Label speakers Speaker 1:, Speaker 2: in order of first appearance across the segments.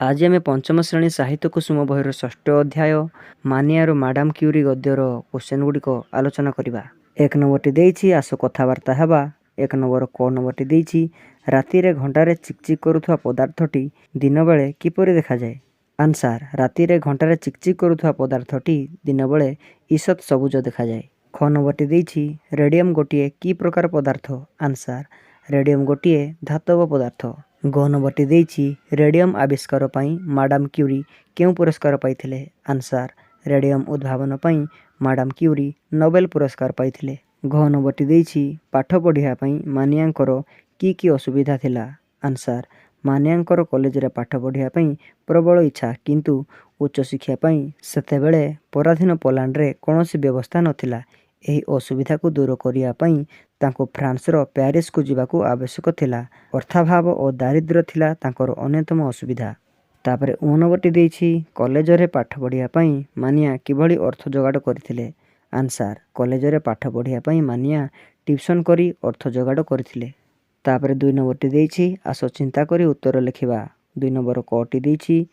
Speaker 1: आज आम पंचम श्रेणी साहित्य कुसुम बहिर षष्ठ अध्याय मानियार मैडम क्यूरी गद्यर क्वेश्चन गुड़िक आलोचना करवा। एक नंबरटी देइछि आस कथबार्ता हेबा। एक नंबर क नंबरटी देइछि रातिरे घंटारे चिकचिक करुथुवा पदार्थटी दिन बेले किपरि देखा जाए। आंसर रातिरे घंटारे चिकचिक करुथुवा पदार्थटी दिन बेले ईषत सबुज देखा जाए। ख नंबरटी देइछि रेडियम गोटिए की प्रकार पदार्थ। आंसर रेडियम गोटिए धातव पदार्थ। ग नंबरटी देइछि रेडियम आविष्कार पई मैडम क्यूरी केउ पुरस्कार पाइथिले। आंसर रेडियम उद्भावन पई मैडम क्यूरी नोबेल पुरस्कार पाइथिले। घ नंबरटी देइछि पाठ पढ़िया पई मानियांकर की असुविधा थिला। आंसर मानियांकर कॉलेज रे पाठ पढ़िया पई प्रबल इच्छा किंतु उच्च शिक्षा पई सेतेबेले पराधीन पोलैंड रे कोनोसी व्यवस्था नथिला। एही असुविधा को दूर करिया पई तांको फ्रांस रो पेरिस को जीवाकू आवश्यक थिला। अर्थाभाव और दारिद्र्य थिला तांकर अन्यतम असुविधा। तापरे नंबरटी देइछि कॉलेज रे पाठ पढ़िया पई मानिया किभली अर्थ जोगाड़ करथिले। आंसर कॉलेज रे पाठ पढ़िया पई मानिया ट्यूशन करी अर्थ जोगाड़ करथिले। तापरे 2 नंबरटी देइछि आसो चिंता करी उत्तर लिखिबा। 2 नंबर कटी देइछि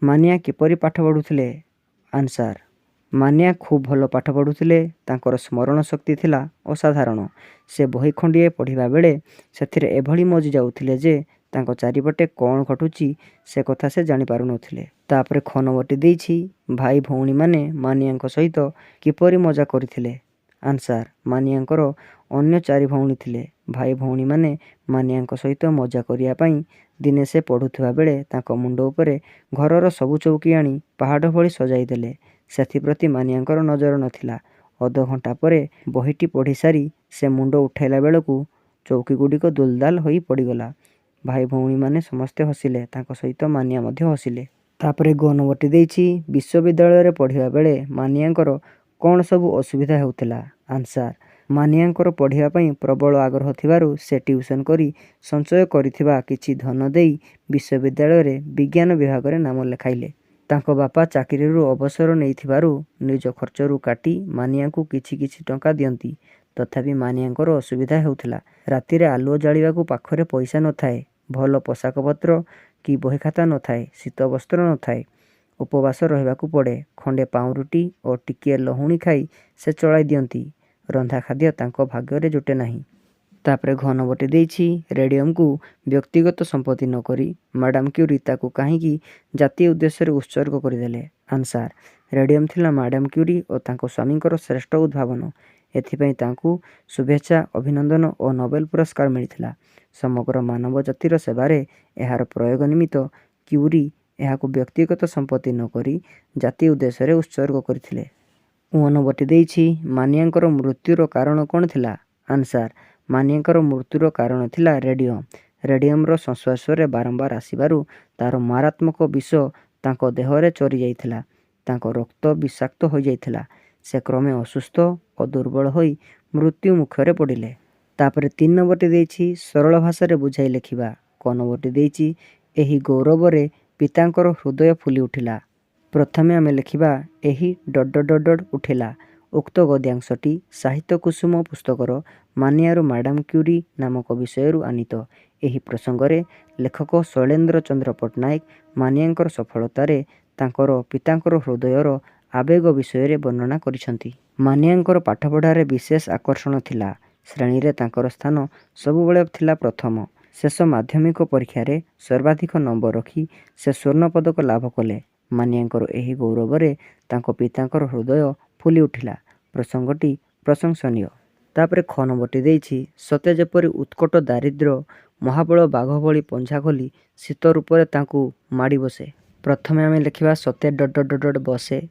Speaker 1: मानिया किपरि पाठ पढ़ुथिले। आंसर मानिया खूब भल पाठ पढ़ुथिले। तांकर स्मरण शक्ति थिला असाधारण। से बही खंडिए पढ़िबा बेले सेथिरे एभली मजी जाउथिले जे तांको चारिपटे कौन घटुची से कथा से जानि पारु नथिले। तापरे ख नंबरटी देइछि भाई भौणी माने मानियांको सहित किपरि मजा करिथिले। आंसर मानियांकर अन्य 4 भौणी थिले। भाई भौणी माने मानियांको सहित मजा करिया पई दिने से पढ़ुथिबा बेले तांको मुंड उपरे घरर सबु चौकी आनी पहाड़ भली सजाई देले। सेथिप्रति मानियांकर नजर नथिला। अध घंटा परे बहीटी पढ़ी सारी से मुंड उठाइला बेलकू चौकी गुड़िक दुलदाल होई पड़ीगला। भाई भौणी माने समस्ते हसिले। तांको सहित मानिया मध्य हसिले। तापरे ग नंबरटी देइछि विश्वविद्यालय रे पढ़िबा बेले मानियांकर कौन सबु असुविधा हेउथिला। आंसर मानियांकर पढ़िया पई प्रबल आग्रह थिबारु से ट्यूशन करी संचय करिथिबा किछि धन देई विश्वविद्यालय रे विज्ञान विभाग रे नाम लेखाइले। तांको बापा चाकरीरू अवसर नेइथिबारु निज खर्चरू काटी मानियांकू किछि किछि टंका दियंती। तथापि मानियांकर असुविधा हेउथिला। रातिरे आलुओ जाळिबाकू पाखरे पैसा नथाए। भल पोशाक पत्र कि बही खाता नथाए। शीत वस्त्र नथाए। उपवास रहिबाकू पड़े। खंडे पाउरुटी और टिकिए लहुणी खाई से चलाई दियंती। रंधा खाद्य तांको भाग्य जुटे नाही। तापरे घ नंबरटी देइछि रेडियम को व्यक्तिगत संपत्ति न करी मैडम क्यूरी ताकू काहींकी जातीय उद्देश्य उत्सर्ग करदेले। आंसर रेडियम थिला मैडम क्यूरी और तांको स्वामींकर श्रेष्ठ उद्भावन। एथिपई तांकू शुभेच्छा अभिनंदन और नोबेल पुरस्कार मिलिथिला। समग्र मानव जातिर सेवारे एहार प्रयोग निमित्त क्यूरी एहाकू व्यक्तिगत संपत्ति न करी जातीय उद्देश्य उत्सर्ग करथिले। नंबरटी देइछि मानियांकर मृत्युर कारण कोन थिला। आंसर मानियांकर मृत्युर कारण थिला रेडियम। रेडियमर संस्पर्शरे बारंबार आसिबारु तार मारात्मक विष तांको देहरे चरी जाइथिला। तांको रक्त विषाक्त हो जाइथिला। से क्रमे असुस्थ और दुर्बल होई मृत्यु मुखरे पड़िले। तापरे 3 नंबरटी देइछि सरल भाषा रे बुझाई लेखिबा। क नंबरटी देइछि एही गौरवरे पितांकर हृदय फुली उठिला। प्रथमे आमे लेखिबा एही डड उठिला। उक्त गद्यांशटी साहित्य कुसुम पुस्तकर मानियार मैडम क्यूरी नामक विषयरू आनीत। एही प्रसंगरे लेखक शैलेन्द्र चंद्र पट्टनायक मानियांकर सफलतारे तांकर पितांकर हृदयर आवेग विषय वर्णना करिसंती। मानियांकर पाठपढ़ारे विशेष आकर्षण थिला। श्रेणी रे तांकर स्थान सबुबेले थिला प्रथम। शेष माध्यमिक परीक्षा सर्वाधिक नंबर रखी से स्वर्ण पदक लाभ कले। मानियांकर एही गौरवरे तांको पितांकर हृदय फुली उठिला। प्रसंगटी प्रशंसनीय। तापरे ख नंबरटी देइछि सते जेपरि उत्कट दारिद्र्य महाबल बाघ भली पंझा खोली शीत रूपरे तांकू माड़ी बसे। प्रथमे आमे लेखिबा सते डड बसे।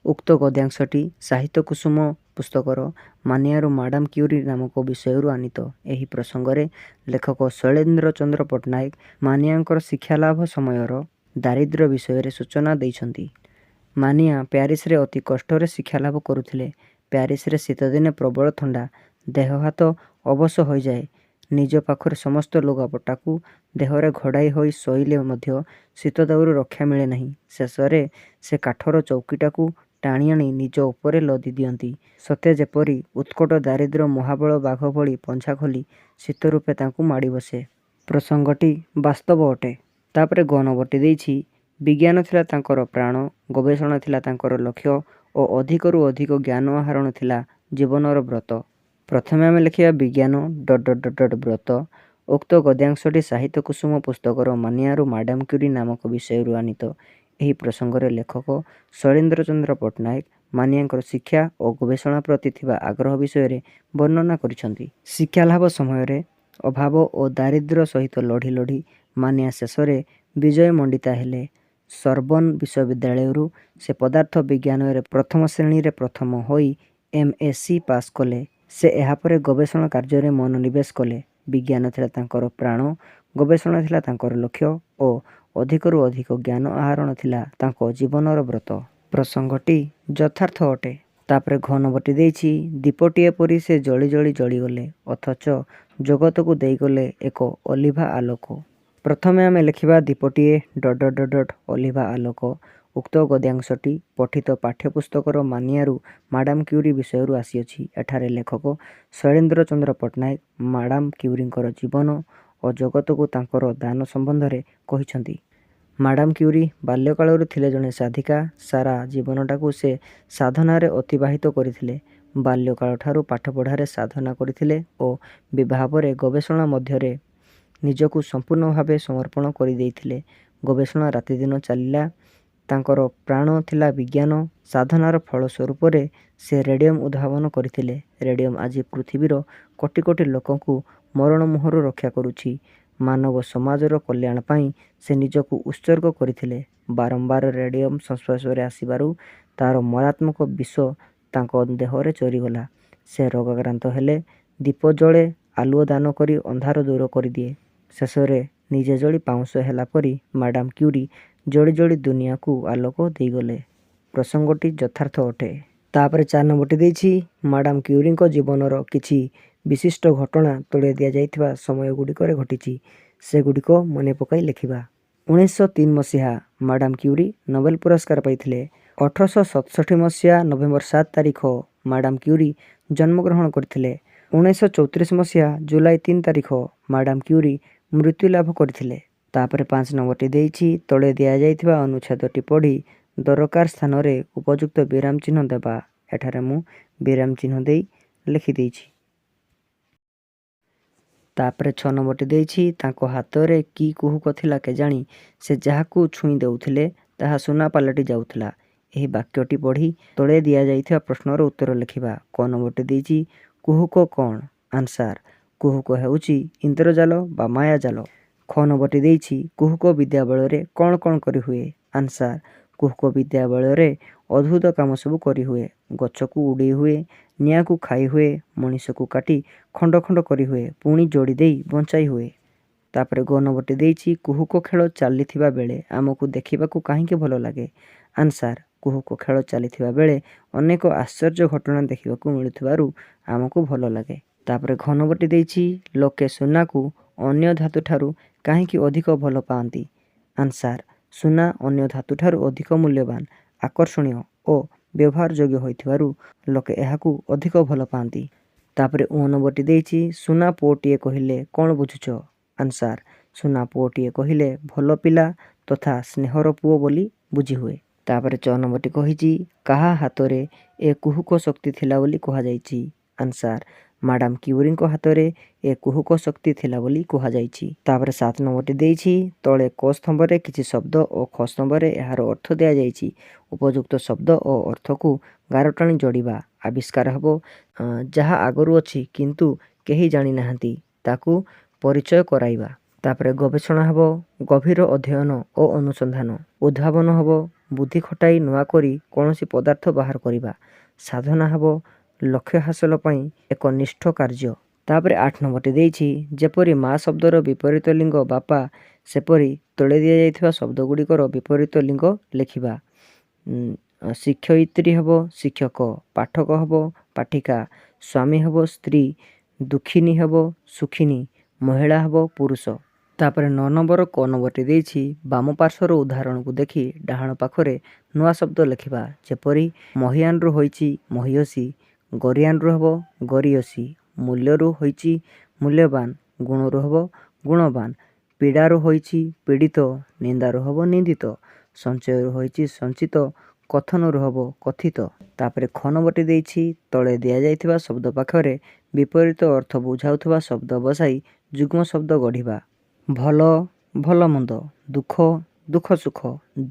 Speaker 1: उक्त गद्यांशटी साहित्य कुसुम पुस्तकर मानियार मैडम क्यूरी नामक विषयरू आनीत। एही प्रसंगरे लेखक शैलेन्द्र चंद्र पट्टनायक मानियांकर शिक्षालाभ समयर दारिद्र्य विषय सूचना देइछंती। मानिया प्यारिस रे अति कष्टरे शिक्षालाभ करुथिले। प्यारिस रे शीत दिने प्रबल थंडा। देह हाथ अवश हो जाए। निज पाखरे समस्त लुगापटाकू देहरे घोड़ाई होई शोइले मध्य शीत दाउरू रक्षा मिले नहीं। शेषरे से काठर चौकीटाकू टाणी आनी निज उपरे लदी दियंती। सते जेपरि उत्कट दारिद्र्य महाबल बाघ भली पंछा खोली शीत रूपे तांकू माड़ी बसे। प्रसंगटी वास्तव अटे। तापरे ग नंबरटी देइछि ବିଜ୍ଞାନ ଥିଲା ତାଙ୍କର ପ୍ରାଣ, ଗବେଷଣା ଥିଲା ତାଙ୍କର ଲକ୍ଷ୍ୟ ଓ ଅଧିକରୁ ଅଧିକ ଜ୍ଞାନ ଆହରଣ ଥିଲା ଜୀବନର ବ୍ରତ। ପ୍ରଥମେ ଆମେ ଲେଖିବା ବିଜ୍ଞାନ ବ୍ରତ। ଉକ୍ତ ଗଦ୍ୟାଂଶଟି ସାହିତ୍ୟ କୁସୁମ ପୁସ୍ତକର ମାନିଆରୁ ମାଡାମ କ୍ୟୁରି ନାମକ ବିଷୟରୁ ଆନିତ। ଏହି ପ୍ରସଙ୍ଗରେ ଲେଖକ ଶୈଳେନ୍ଦ୍ର ଚନ୍ଦ୍ର ପଟ୍ଟନାୟକ ମାନିଆଙ୍କର ଶିକ୍ଷା ଓ ଗବେଷଣା ପ୍ରତି ଥିବା ଆଗ୍ରହ ବିଷୟରେ ବର୍ଣ୍ଣନା କରିଛନ୍ତି। ଶିକ୍ଷା ଲାଭ ସମୟରେ ଅଭାବ ଓ ଦାରିଦ୍ର୍ୟ ସହିତ ଲଢ଼ି ଲଢ଼ି ମାନିଆ ଶେଷରେ ବିଜୟ ମଣ୍ଡିତା ହେଲେ। ସର୍ବନ ବିଶ୍ୱବିଦ୍ୟାଳୟରୁ ସେ ପଦାର୍ଥ ବିଜ୍ଞାନରେ ପ୍ରଥମ ଶ୍ରେଣୀରେ ପ୍ରଥମ ହୋଇ MSc ପାସ୍ କଲେ। ସେ ଏହାପରେ ଗବେଷଣା କାର୍ଯ୍ୟରେ ମନୋନିବେଶ କଲେ। ବିଜ୍ଞାନ ଥିଲା ତାଙ୍କର ପ୍ରାଣ, ଗବେଷଣା ଥିଲା ତାଙ୍କର ଲକ୍ଷ୍ୟ ଓ ଅଧିକରୁ ଅଧିକ ଜ୍ଞାନ ଆହରଣ ଥିଲା ତାଙ୍କ ଜୀବନର ବ୍ରତ। ପ୍ରସଙ୍ଗଟି ଯଥାର୍ଥ ଅଟେ। ତାପରେ ଘ ନମ୍ବରଟି ଦେଇଛି ଦୀପଟିଏ ପରି ସେ ଜଳି ଜଳି ଜଳିଗଲେ ଅଥଚ ଜଗତକୁ ଦେଇଗଲେ ଏକ ଅଲିଭା ଆଲୋକ। ପ୍ରଥମେ ଆମେ ଲେଖିବା ଦୀପଟିଏ ଅଲିଭା ଆଲୋକ। ଉକ୍ତ ଗଦ୍ୟାଂଶଟି ପଠିତ ପାଠ୍ୟପୁସ୍ତକର ମାନିଆରୁ ମାଡାମ କ୍ୟୁରି ବିଷୟରୁ ଆସିଅଛି। ଏଠାରେ ଲେଖକ ଶୈଳେନ୍ଦ୍ର ଚନ୍ଦ୍ର ପଟ୍ଟନାୟକ ମାଡାମ କ୍ୟୁରିଙ୍କର ଜୀବନ ଓ ଜଗତକୁ ତାଙ୍କର ଦାନ ସମ୍ବନ୍ଧରେ କହିଛନ୍ତି। ମାଡାମ କ୍ୟୁରି ବାଲ୍ୟକାଳରୁ ଥିଲେ ଜଣେ ସାଧିକା। ସାରା ଜୀବନଟାକୁ ସେ ସାଧନାରେ ଅତିବାହିତ କରିଥିଲେ। ବାଲ୍ୟକାଳଠାରୁ ପାଠପଢ଼ାରେ ସାଧନା କରିଥିଲେ ଓ ବିବାହ ପରେ ଗବେଷଣା ମଧ୍ୟରେ ନିଜକୁ ସମ୍ପୂର୍ଣ୍ଣ ଭାବେ ସମର୍ପଣ କରିଦେଇଥିଲେ। ଗବେଷଣା ରାତିଦିନ ଚାଲିଲା। ତାଙ୍କର ପ୍ରାଣ ଥିଲା ବିଜ୍ଞାନ। ସାଧନାର ଫଳ ସ୍ୱରୂପରେ ସେ ରେଡ଼ିୟମ୍ ଉଦ୍ଭାବନ କରିଥିଲେ। ରେଡ଼ିୟମ୍ ଆଜି ପୃଥିବୀର କୋଟି କୋଟି ଲୋକଙ୍କୁ ମରଣ ମୁହଁରୁ ରକ୍ଷା କରୁଛି। ମାନବ ସମାଜର କଲ୍ୟାଣ ପାଇଁ ସେ ନିଜକୁ ଉତ୍ସର୍ଗ କରିଥିଲେ। ବାରମ୍ବାର ରେଡ଼ିୟମ୍ ସଂସ୍ପର୍ଶରେ ଆସିବାରୁ ତାର ମାରାତ୍ମକ ବିଷ ତାଙ୍କ ଦେହରେ ଚରିଗଲା। ସେ ରୋଗାକ୍ରାନ୍ତ ହେଲେ। ଦୀପ ଜଳେ ଆଲୁଅ ଦାନ କରି ଅନ୍ଧାର ଦୂର କରିଦିଏ। ଶେଷରେ ନିଜେ ଜଳି ପାଉଁଶ ହେଲା ପରି ମାଡାମ କ୍ୟୁରି ଜଳି ଜଳି ଦୁନିଆକୁ ଆଲୋକ ଦେଇଗଲେ। ପ୍ରସଙ୍ଗଟି ଯଥାର୍ଥ ଅଟେ। ତାପରେ 4 ନମ୍ବରଟି ଦେଇଛି ମାଡାମ କ୍ୟୁରିଙ୍କ ଜୀବନର କିଛି ବିଶିଷ୍ଟ ଘଟଣା ତଳେ ଦିଆଯାଇଥିବା ସମୟ ଗୁଡ଼ିକରେ ଘଟିଛି। ସେଗୁଡ଼ିକ ମନେ ପକାଇ ଲେଖିବା। 1903 ମସିହା ମାଡାମ କ୍ୟୁରି ନୋବେଲ ପୁରସ୍କାର ପାଇଥିଲେ। 1867 ମସିହା ନଭେମ୍ବର 7 ତାରିଖ ମାଡାମ କ୍ୟୁରି ଜନ୍ମଗ୍ରହଣ କରିଥିଲେ। 1934 ମସିହା ଜୁଲାଇ 3 ତାରିଖ ମାଡାମ କ୍ୟୁରି ମୃତ୍ୟୁଲାଭ କରିଥିଲେ। ତାପରେ 5 ନମ୍ବରଟି ଦେଇଛି ତଳେ ଦିଆଯାଇଥିବା ଅନୁଚ୍ଛେଦଟି ପଢ଼ି ଦରକାର ସ୍ଥାନରେ ଉପଯୁକ୍ତ ବିରାମ ଚିହ୍ନ ଦେବା। ଏଠାରେ ମୁଁ ବିରାମ ଚିହ୍ନ ଦେଇ ଲେଖିଦେଇଛି। ତାପରେ 6 ନମ୍ବରଟି ଦେଇଛି ତାଙ୍କ ହାତରେ କି କୁହୁକ ଥିଲା କେଜାଣି ସେ ଯାହାକୁ ଛୁଇଁ ଦେଉଥିଲେ ତାହା ସୁନା ପାଲଟି ଯାଉଥିଲା। ଏହି ବାକ୍ୟଟି ପଢ଼ି ତଳେ ଦିଆଯାଇଥିବା ପ୍ରଶ୍ନର ଉତ୍ତର ଲେଖିବା। କ ନମ୍ବରଟି ଦେଇଛି କୁହୁକ କ'ଣ? ଆନ୍ସାର କୁହୁକ ହେଉଛି ଇନ୍ଦ୍ରଜାଲ ବା ମାୟାଜାଲ। ଖ ନମ୍ବରଟି ଦେଇଛି କୁହୁକ ବିଦ୍ୟା ବଳରେ କ'ଣ କ'ଣ କରିହୁଏ? ଆନ୍ସାର କୁହୁକ ବିଦ୍ୟା ବଳରେ ଅଦ୍ଭୁତ କାମ ସବୁ କରିହୁଏ। ଗଛକୁ ଉଡ଼େଇ ହୁଏ, ନିଆଁକୁ ଖାଇ ହୁଏ, ମଣିଷକୁ କାଟି ଖଣ୍ଡ ଖଣ୍ଡ କରିହୁଏ, ପୁଣି ଯୋଡ଼ି ଦେଇ ବଞ୍ଚାଇ ହୁଏ। ତାପରେ ଗ ନମ୍ବରଟି ଦେଇଛି କୁହୁକ ଖେଳ ଚାଲିଥିବା ବେଳେ ଆମକୁ ଦେଖିବାକୁ କାହିଁକି ଭଲ ଲାଗେ? ଆନ୍ସାର କୁହୁକ ଖେଳ ଚାଲିଥିବା ବେଳେ ଅନେକ ଆଶ୍ଚର୍ଯ୍ୟ ଘଟଣା ଦେଖିବାକୁ ମିଳୁଥିବାରୁ ଆମକୁ ଭଲ ଲାଗେ। ତାପରେ ଘ ନମ୍ବରଟି ଦେଇଛି ଲୋକେ ସୁନାକୁ ଅନ୍ୟ ଧାତୁଠାରୁ କାହିଁକି ଅଧିକ ଭଲ ପାଆନ୍ତି? ଆନ୍ସାର ସୁନା ଅନ୍ୟ ଧାତୁଠାରୁ ଅଧିକ ମୂଲ୍ୟବାନ, ଆକର୍ଷଣୀୟ ଓ ବ୍ୟବହାର ଯୋଗ୍ୟ ହୋଇଥିବାରୁ ଲୋକେ ଏହାକୁ ଅଧିକ ଭଲ ପାଆନ୍ତି। ତାପରେ ଉ ନମ୍ବରଟି ଦେଇଛି ସୁନା ପୁଅଟିଏ କହିଲେ କ'ଣ ବୁଝୁଛ? ଆନ୍ସାର ସୁନା ପୁଅଟିଏ କହିଲେ ଭଲ ପିଲା ତଥା ସ୍ନେହର ପୁଅ ବୋଲି ବୁଝିହୁଏ। ତାପରେ 6 ନମ୍ବରଟି କହିଛି କାହା ହାତରେ ଏ କୁହୁକ ଶକ୍ତି ଥିଲା ବୋଲି କୁହାଯାଇଛି? ଆନ୍ସାର ମାଡାମ କ୍ୟୁରିଙ୍କ ହାତରେ ଏ କୁହୁକ ଶକ୍ତି ଥିଲା ବୋଲି କୁହାଯାଇଛି। ତାପରେ 7 ନମ୍ବରଟି ଦେଇଛି ତଳେ କ ସ୍ତମ୍ଭରେ କିଛି ଶବ୍ଦ ଓ ଖ ସ୍ତମ୍ଭରେ ଏହାର ଅର୍ଥ ଦିଆଯାଇଛି। ଉପଯୁକ୍ତ ଶବ୍ଦ ଓ ଅର୍ଥକୁ ଗାରଟାଣି ଯୋଡ଼ିବା। ଆବିଷ୍କାର ହେବ ଯାହା ଆଗରୁ ଅଛି କିନ୍ତୁ କେହି ଜାଣିନାହାନ୍ତି ତାକୁ ପରିଚୟ କରାଇବା। ତାପରେ ଗବେଷଣା ହେବ ଗଭୀର ଅଧ୍ୟୟନ ଓ ଅନୁସନ୍ଧାନ। ଉଦ୍ଭାବନ ହେବ ବୁଦ୍ଧି ଖଟାଇ ନୂଆ କରି କୌଣସି ପଦାର୍ଥ ବାହାର କରିବା। ସାଧନା ହେବ ଲକ୍ଷ୍ୟ ହାସଲ ପାଇଁ ଏକ ନିଷ୍ଠ କାର୍ଯ୍ୟ। ତାପରେ 8 ନମ୍ବରଟି ଦେଇଛି ଯେପରି ମା ଶବ୍ଦର ବିପରୀତ ଲିଙ୍ଗ ବାପା ସେପରି ତଳେ ଦିଆଯାଇଥିବା ଶବ୍ଦଗୁଡ଼ିକର ବିପରୀତ ଲିଙ୍ଗ ଲେଖିବା। ଶିକ୍ଷୟିତ୍ରୀ ହେବ ଶିକ୍ଷକ, ପାଠକ ହେବ ପାଠିକା, ସ୍ୱାମୀ ହେବ ସ୍ତ୍ରୀ, ଦୁଃଖିନୀ ହେବ ସୁଖିନୀ, ମହିଳା ହେବ ପୁରୁଷ। ତାପରେ 9 ନମ୍ବର କ ନମ୍ବରଟି ଦେଇଛି ବାମ ପାର୍ଶ୍ୱର ଉଦାହରଣକୁ ଦେଖି ଡାହାଣ ପାଖରେ ନୂଆ ଶବ୍ଦ ଲେଖିବା। ଯେପରି ମହିଆନରୁ ହୋଇଛି ମହିୟସୀ, ଗରିଆନରୁ ହେବ ଗରିୟସୀ, ମୂଲ୍ୟରୁ ହୋଇଛି ମୂଲ୍ୟବାନ, ଗୁଣରୁ ହେବ ଗୁଣବାନ, ପୀଡ଼ାରୁ ହୋଇଛି ପୀଡ଼ିତ, ନିନ୍ଦାରୁ ହେବ ନିନ୍ଦିତ, ସଞ୍ଚୟରୁ ହୋଇଛି ସଞ୍ଚିତ, କଥନରୁ ହେବ କଥିତ। ତାପରେ ଖ ନମ୍ବରଟି ଦେଇଛି ତଳେ ଦିଆଯାଇଥିବା ଶବ୍ଦ ପାଖରେ ବିପରୀତ ଅର୍ଥ ବୁଝାଉଥିବା ଶବ୍ଦ ବସାଇ ଯୁଗ୍ମ ଶବ୍ଦ ଗଢ଼ିବା। ଭଲ ଭଲ ମନ୍ଦ, ଦୁଃଖ ଦୁଃଖ ସୁଖ,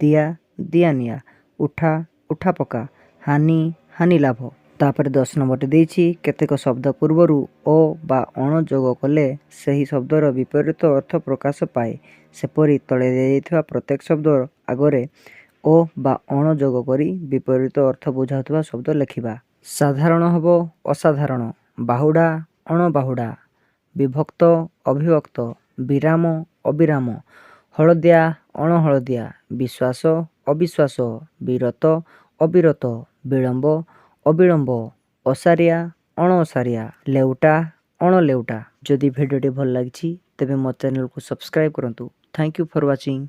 Speaker 1: ଦିଆ ଦିଆ ନିଆ, ଉଠା ଉଠା ପକା, ହାନି ହାନି ଲାଭ। ତାପରେ 10 ନମ୍ବରଟି ଦେଇଛି କେତେକ ଶବ୍ଦ ପୂର୍ବରୁ ଓ ବା ଅଣ ଯୋଗ କଲେ ସେହି ଶବ୍ଦର ବିପରୀତ ଅର୍ଥ ପ୍ରକାଶ ପାଏ। ସେପରି ତଳେ ଦିଆଯାଇଥିବା ପ୍ରତ୍ୟେକ ଶବ୍ଦ ଆଗରେ ଓ ବା ଅଣ ଯୋଗ କରି ବିପରୀତ ଅର୍ଥ ବୁଝାଉଥିବା ଶବ୍ଦ ଲେଖିବା। ସାଧାରଣ ହେବ ଅସାଧାରଣ, ବାହୁଡ଼ା ଅଣବାହୁଡ଼ା, ବିଭକ୍ତ ଅବିଭକ୍ତ, ବିରାମ ଅବିରାମ, ହଳଦିଆ ଅଣହଳଦିଆ, ବିଶ୍ୱାସ ଅବିଶ୍ୱାସ, ବିରତ ଅବିରତ, ବିଳମ୍ବ ଅବିଳମ୍ବ, ଓସାରିଆ ଅଣଓସାରିଆ, ଲେଉଟା ଅଣଲେଉଟା। ଯଦି ଭିଡ଼ିଓଟି ଭଲ ଲାଗିଛି ତେବେ ମୋ ଚ୍ୟାନେଲକୁ ସବସ୍କ୍ରାଇବ୍ କରନ୍ତୁ। Thank you for watching.